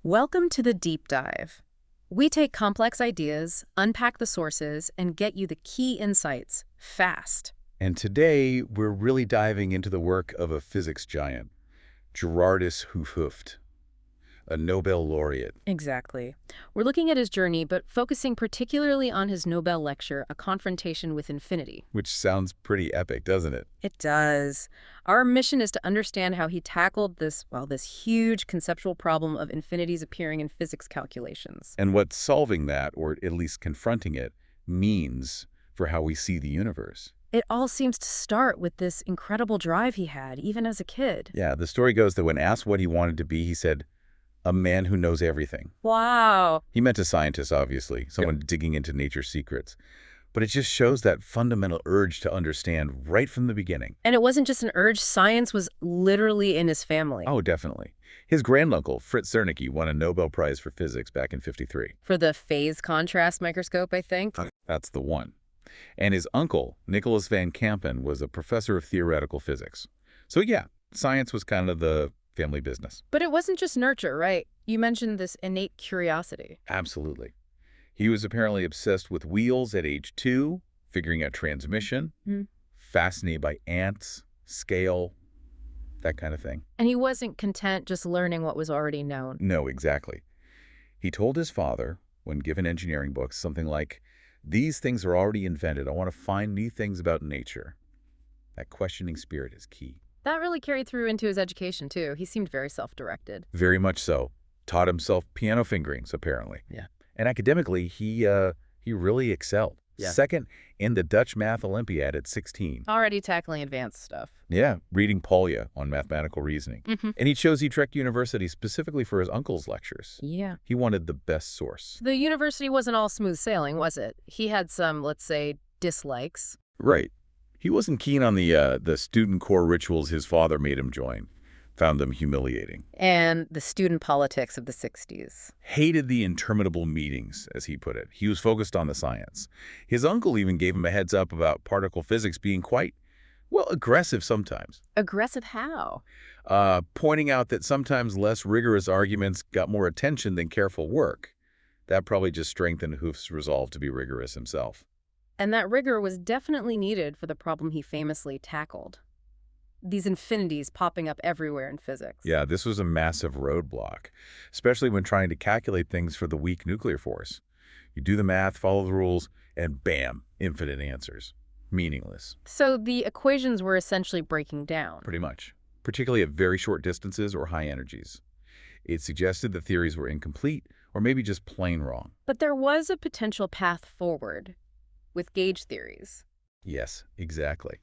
Welcome to the Deep Dive. We take complex ideas, unpack the sources, and get you the key insights fast. And today, we're really diving into the work of a physics giant, Gerardus Hooft, a Nobel laureate. Exactly. We're looking at his journey, but focusing particularly on his Nobel Lecture, A Confrontation with Infinity. Which sounds pretty epic, doesn't it? It does. Our mission is to understand how he tackled this huge conceptual problem of infinities appearing in physics calculations. And what solving that, or at least confronting it, means for how we see the universe. It all seems to start with this incredible drive he had, even as a kid. Yeah, the story goes that when asked what he wanted to be, he said, a man who knows everything. Wow. He meant a scientist, obviously, someone digging into nature's secrets. But it just shows that fundamental urge to understand right from the beginning. And it wasn't just an urge. Science was literally in his family. Oh, definitely. His granduncle, Fritz Zernike, won a Nobel Prize for physics back in '53. For the phase contrast microscope, I think. That's the one. And his uncle, Nicholas van Kampen, was a professor of theoretical physics. So yeah, science was kind of the family business. But it wasn't just nurture, right? You mentioned this innate curiosity. Absolutely. He was apparently obsessed with wheels at age 2, figuring out transmission, fascinated by ants, scale, that kind of thing. And he wasn't content just learning what was already known. No, exactly. He told his father, when given engineering books, something like, these things are already invented. I want to find new things about nature. That questioning spirit is key. That really carried through into his education, too. He seemed very self-directed. Very much so. Taught himself piano fingerings, apparently. Yeah. And academically, he really excelled. Yeah. Second in the Dutch Math Olympiad at 16. Already tackling advanced stuff. Yeah, reading Polya on mathematical reasoning. And he chose Utrecht University specifically for his uncle's lectures. Yeah. He wanted the best source. The university wasn't all smooth sailing, was it? He had some, let's say, dislikes. Right. He wasn't keen on the student corps rituals his father made him join. Found them humiliating. And the student politics of the 60s. Hated the interminable meetings, as he put it. He was focused on the science. His uncle even gave him a heads up about particle physics being quite, well, aggressive sometimes. Aggressive how? Pointing out that sometimes less rigorous arguments got more attention than careful work. That probably just strengthened Hooft's resolve to be rigorous himself. And that rigor was definitely needed for the problem he famously tackled. These infinities popping up everywhere in physics. Yeah, this was a massive roadblock, especially when trying to calculate things for the weak nuclear force. You do the math, follow the rules, and bam, infinite answers. Meaningless. So the equations were essentially breaking down. Pretty much, particularly at very short distances or high energies. It suggested the theories were incomplete or maybe just plain wrong. But there was a potential path forward with gauge theories. Yes, exactly.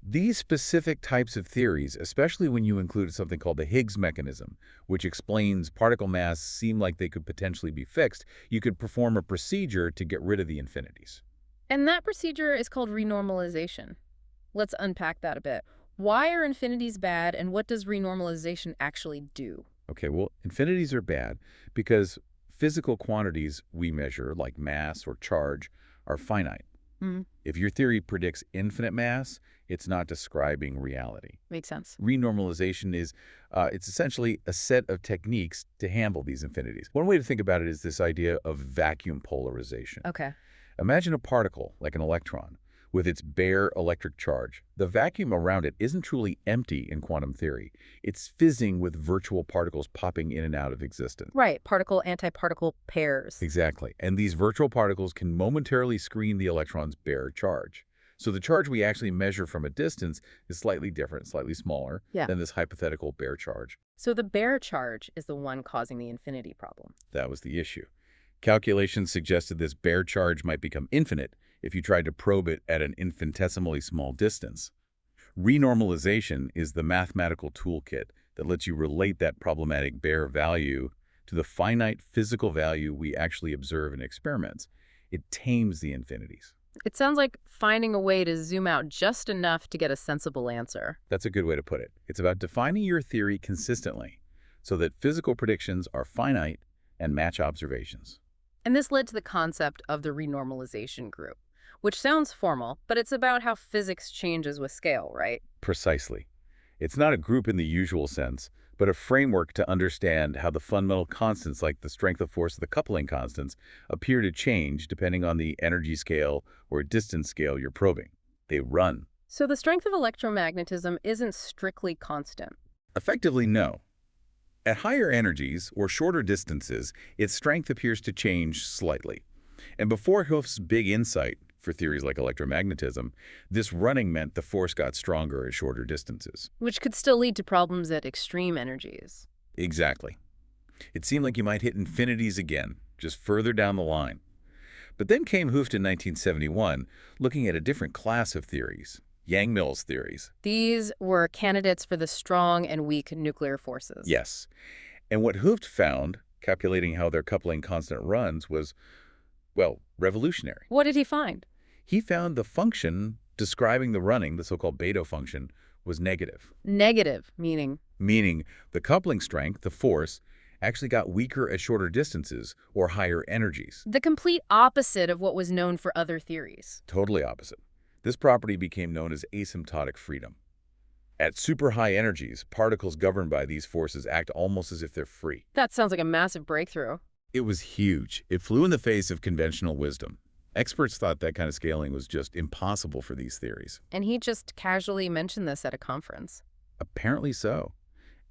These specific types of theories, especially when you include something called the Higgs mechanism, which explains particle mass seem like they could potentially be fixed, you could perform a procedure to get rid of the infinities. And that procedure is called renormalization. Let's unpack that a bit. Why are infinities bad, and what does renormalization actually do? Okay, well, infinities are bad because physical quantities we measure, like mass or charge, are finite. If your theory predicts infinite mass, it's not describing reality. Makes sense. Renormalization is, it's essentially a set of techniques to handle these infinities. One way to think about it is this idea of vacuum polarization. Okay. Imagine a particle, like an electron, with its bare electric charge. The vacuum around it isn't truly empty in quantum theory. It's fizzing with virtual particles popping in and out of existence. Right, particle-antiparticle pairs. Exactly. And these virtual particles can momentarily screen the electron's bare charge. So the charge we actually measure from a distance is slightly different, slightly smaller than this hypothetical bare charge. So the bare charge is the one causing the infinity problem. That was the issue. Calculations suggested this bare charge might become infinite if you tried to probe it at an infinitesimally small distance. Renormalization is the mathematical toolkit that lets you relate that problematic bare value to the finite physical value we actually observe in experiments. It tames the infinities. It sounds like finding a way to zoom out just enough to get a sensible answer. That's a good way to put it. It's about defining your theory consistently so that physical predictions are finite and match observations. And this led to the concept of the renormalization group, which sounds formal, but it's about how physics changes with scale, right? Precisely. It's not a group in the usual sense, but a framework to understand how the fundamental constants like the strength of force of the coupling constants appear to change depending on the energy scale or distance scale you're probing. They run. So the strength of electromagnetism isn't strictly constant. Effectively, no. At higher energies or shorter distances, its strength appears to change slightly. And before Hooft's big insight for theories like electromagnetism, this running meant the force got stronger at shorter distances. Which could still lead to problems at extreme energies. Exactly. It seemed like you might hit infinities again, just further down the line. But then came Hooft in 1971, looking at a different class of theories, Yang-Mills theories. These were candidates for the strong and weak nuclear forces. Yes. And what Hooft found, calculating how their coupling constant runs, was, well, revolutionary. What did he find? He found the function describing the running, the so-called Beto function, was negative. Negative, meaning? Meaning the coupling strength, the force, actually got weaker at shorter distances or higher energies. The complete opposite of what was known for other theories. Totally opposite. This property became known as asymptotic freedom. At super high energies, particles governed by these forces act almost as if they're free. That sounds like a massive breakthrough. It was huge. It flew in the face of conventional wisdom. Experts thought that kind of scaling was just impossible for these theories. And he just casually mentioned this at a conference. Apparently so.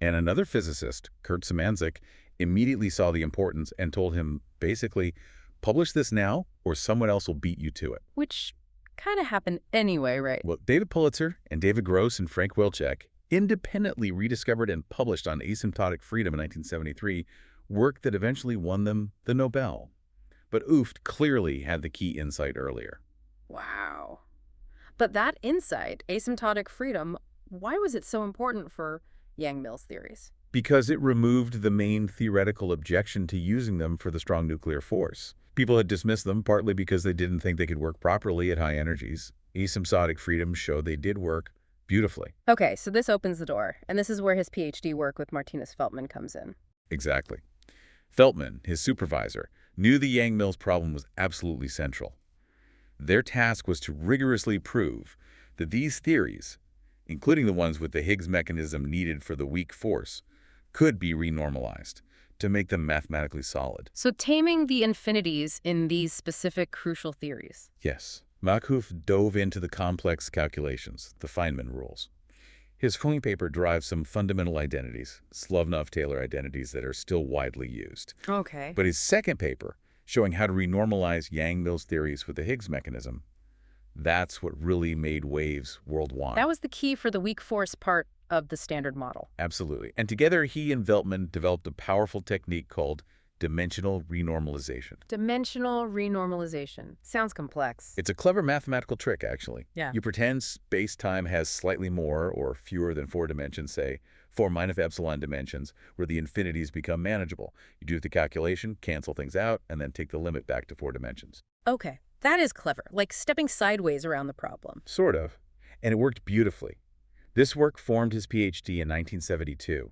And another physicist, Kurt Szymanczyk, immediately saw the importance and told him, basically, publish this now or someone else will beat you to it. Which kind of happened anyway, right? Well, David Pulitzer and David Gross and Frank Wilczek independently rediscovered and published on asymptotic freedom in 1973 work that eventually won them the Nobel. But Hooft clearly had the key insight earlier. Wow. But that insight, asymptotic freedom, why was it so important for Yang-Mills theories? Because it removed the main theoretical objection to using them for the strong nuclear force. People had dismissed them partly because they didn't think they could work properly at high energies. Asymptotic freedom showed they did work beautifully. Okay, so this opens the door, and this is where his PhD work with Martinus Feldman comes in. Exactly. Feldman, his supervisor, knew the Yang-Mills problem was absolutely central. Their task was to rigorously prove that these theories, including the ones with the Higgs mechanism needed for the weak force, could be renormalized to make them mathematically solid. So taming the infinities in these specific crucial theories. Yes. Hooft dove into the complex calculations, the Feynman rules. His Feynman paper derives some fundamental identities, Slavnov-Taylor identities that are still widely used. Okay. But his second paper, showing how to renormalize Yang-Mills theories with the Higgs mechanism, that's what really made waves worldwide. That was the key for the weak force part of the standard model. Absolutely. And together, he and Veltman developed a powerful technique called dimensional renormalization. Dimensional renormalization. Sounds complex. It's a clever mathematical trick, actually. Yeah. You pretend space-time has slightly more or fewer than 4 dimensions, say 4 minus epsilon dimensions, where the infinities become manageable. You do the calculation, cancel things out, and then take the limit back to 4 dimensions. Okay, that is clever, like stepping sideways around the problem. Sort of. And it worked beautifully. This work formed his PhD in 1972,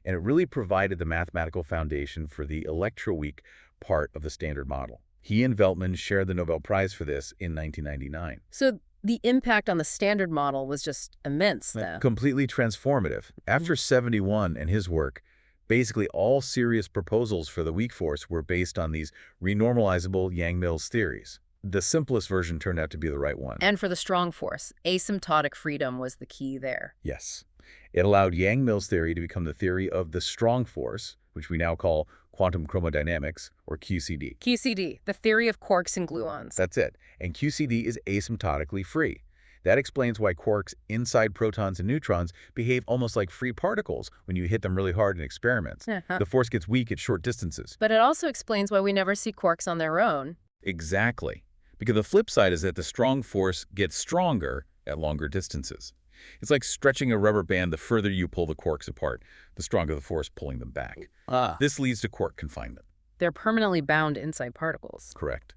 and it really provided the mathematical foundation for the electroweak part of the standard model. He and Veltman shared the Nobel Prize for this in 1999. So the impact on the standard model was just immense, though. Completely transformative. After 71 and his work, basically all serious proposals for the weak force were based on these renormalizable Yang-Mills theories. The simplest version turned out to be the right one. And for the strong force, asymptotic freedom was the key there. Yes. It allowed Yang-Mills theory to become the theory of the strong force, which we now call quantum chromodynamics, or QCD. QCD, the theory of quarks and gluons. That's it. And QCD is asymptotically free. That explains why quarks inside protons and neutrons behave almost like free particles when you hit them really hard in experiments. The force gets weak at short distances. But it also explains why we never see quarks on their own. Exactly. Because the flip side is that the strong force gets stronger at longer distances. It's like stretching a rubber band. The further you pull the quarks apart, the stronger the force pulling them back. This leads to quark confinement. They're permanently bound inside particles. Correct.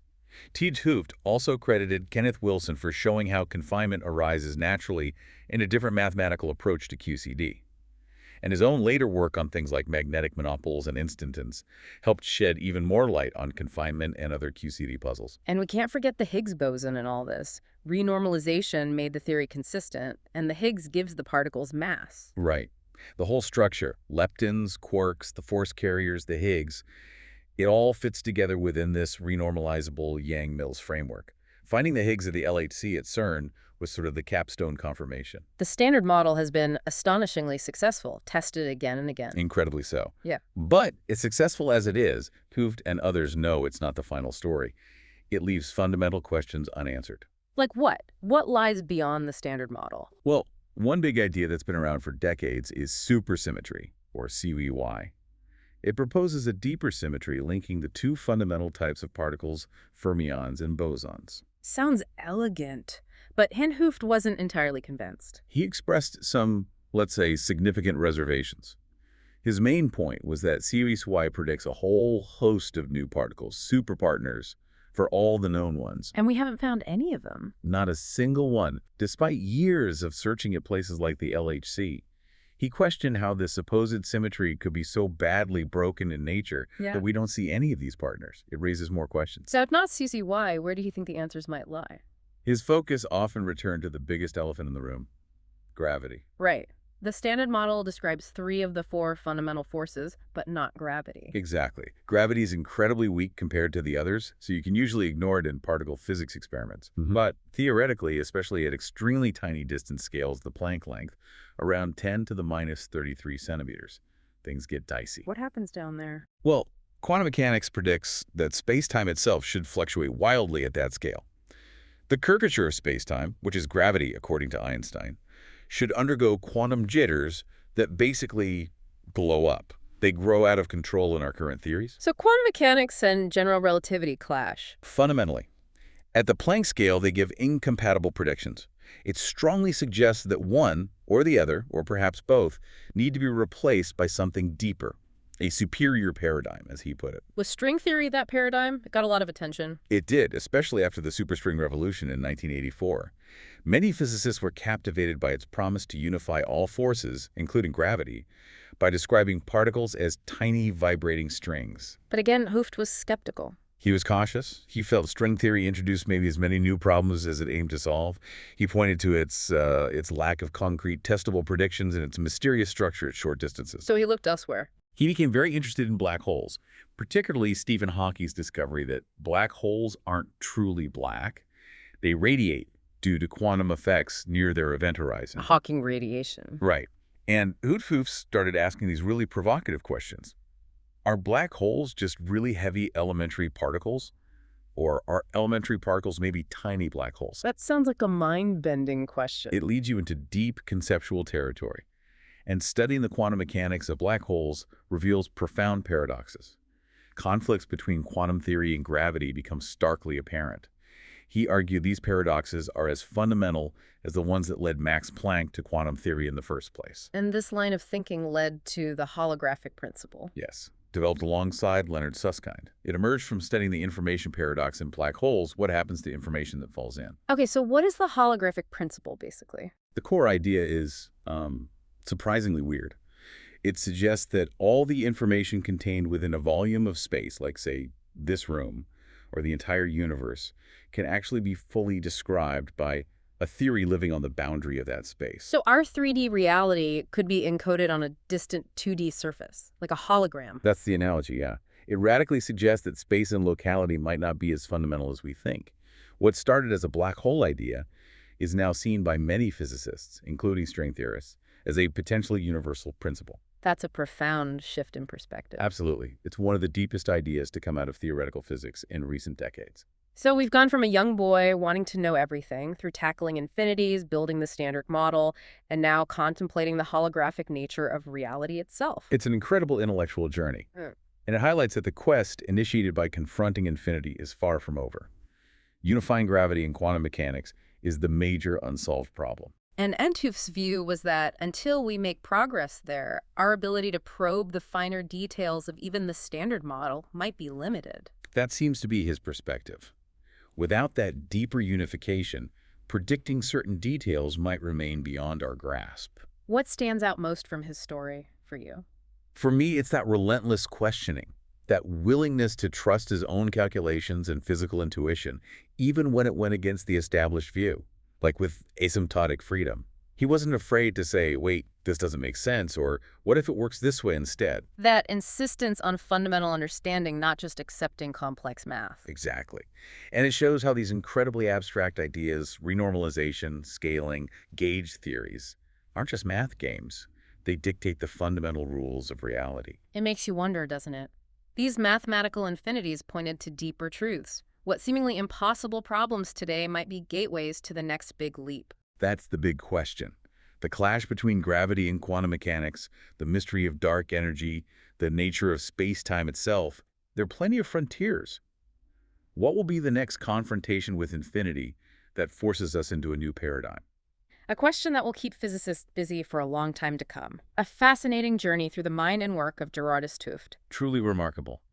Hooft also credited Kenneth Wilson for showing how confinement arises naturally in a different mathematical approach to QCD. And his own later work on things like magnetic monopoles and instantons helped shed even more light on confinement and other QCD puzzles. And we can't forget the Higgs boson in all this. Renormalization made the theory consistent, and the Higgs gives the particles mass. Right. The whole structure, leptons, quarks, the force carriers, the Higgs, it all fits together within this renormalizable Yang-Mills framework. Finding the Higgs at the LHC at CERN was sort of the capstone confirmation. The Standard Model has been astonishingly successful, tested again and again. Incredibly so. Yeah. But as successful as it is, Hooft and others know it's not the final story. It leaves fundamental questions unanswered. Like what? What lies beyond the Standard Model? Well, one big idea that's been around for decades is supersymmetry, or CWY. It proposes a deeper symmetry linking the two fundamental types of particles, fermions and bosons. Sounds elegant. But Hooft wasn't entirely convinced. He expressed some, let's say, significant reservations. His main point was that CWY predicts a whole host of new particles, superpartners, for all the known ones. And we haven't found any of them. Not a single one, despite years of searching at places like the LHC. He questioned how this supposed symmetry could be so badly broken in nature that we don't see any of these partners. It raises more questions. So if not CCY, where do you think the answers might lie? His focus often returned to the biggest elephant in the room, gravity. Right. The Standard Model describes 3 of the 4 fundamental forces, but not gravity. Exactly. Gravity is incredibly weak compared to the others, so you can usually ignore it in particle physics experiments. But theoretically, especially at extremely tiny distance scales, the Planck length, around 10 to the minus 33 centimeters, things get dicey. What happens down there? Well, quantum mechanics predicts that space-time itself should fluctuate wildly at that scale. The curvature of space-time, which is gravity according to Einstein, should undergo quantum jitters that basically blow up. They grow out of control in our current theories. So quantum mechanics and general relativity clash. Fundamentally, at the Planck scale, they give incompatible predictions. It strongly suggests that one or the other, or perhaps both, need to be replaced by something deeper, a superior paradigm, as he put it. Was string theory that paradigm? It got a lot of attention. It did, especially after the superstring revolution in 1984. Many physicists were captivated by its promise to unify all forces, including gravity, by describing particles as tiny vibrating strings. But again, Hooft was skeptical. He was cautious. He felt string theory introduced maybe as many new problems as it aimed to solve. He pointed to its lack of concrete testable predictions and its mysterious structure at short distances. So he looked elsewhere. He became very interested in black holes, particularly Stephen Hawking's discovery that black holes aren't truly black. They radiate due to quantum effects near their event horizon. Hawking radiation. Right. And Hooft started asking these really provocative questions. Are black holes just really heavy elementary particles? Or are elementary particles maybe tiny black holes? That sounds like a mind-bending question. It leads you into deep conceptual territory. And studying the quantum mechanics of black holes reveals profound paradoxes. Conflicts between quantum theory and gravity become starkly apparent. He argued these paradoxes are as fundamental as the ones that led Max Planck to quantum theory in the first place. And this line of thinking led to the holographic principle. Yes, developed alongside Leonard Susskind. It emerged from studying the information paradox in black holes. What happens to information that falls in? Okay, so what is the holographic principle, basically? The core idea is surprisingly weird. It suggests that all the information contained within a volume of space, like, say, this room, or the entire universe, can actually be fully described by a theory living on the boundary of that space. So our 3D reality could be encoded on a distant 2D surface, like a hologram. That's the analogy, yeah. It radically suggests that space and locality might not be as fundamental as we think. What started as a black hole idea is now seen by many physicists, including string theorists, as a potentially universal principle. That's a profound shift in perspective. Absolutely. It's one of the deepest ideas to come out of theoretical physics in recent decades. So we've gone from a young boy wanting to know everything through tackling infinities, building the Standard Model, and now contemplating the holographic nature of reality itself. It's an incredible intellectual journey. And it highlights that the quest initiated by confronting infinity is far from over. Unifying gravity and quantum mechanics is the major unsolved problem. And Hooft's view was that until we make progress there, our ability to probe the finer details of even the Standard Model might be limited. That seems to be his perspective. Without that deeper unification, predicting certain details might remain beyond our grasp. What stands out most from his story for you? For me, it's that relentless questioning, that willingness to trust his own calculations and physical intuition, even when it went against the established view. Like with asymptotic freedom. He wasn't afraid to say, wait, this doesn't make sense, or what if it works this way instead? That insistence on fundamental understanding, not just accepting complex math. Exactly. And it shows how these incredibly abstract ideas, renormalization, scaling, gauge theories, aren't just math games. They dictate the fundamental rules of reality. It makes you wonder, doesn't it? These mathematical infinities pointed to deeper truths. What seemingly impossible problems today might be gateways to the next big leap. That's the big question. The clash between gravity and quantum mechanics, the mystery of dark energy, the nature of space-time itself, there are plenty of frontiers. What will be the next confrontation with infinity that forces us into a new paradigm? A question that will keep physicists busy for a long time to come. A fascinating journey through the mind and work of Gerardus Hooft. Truly remarkable.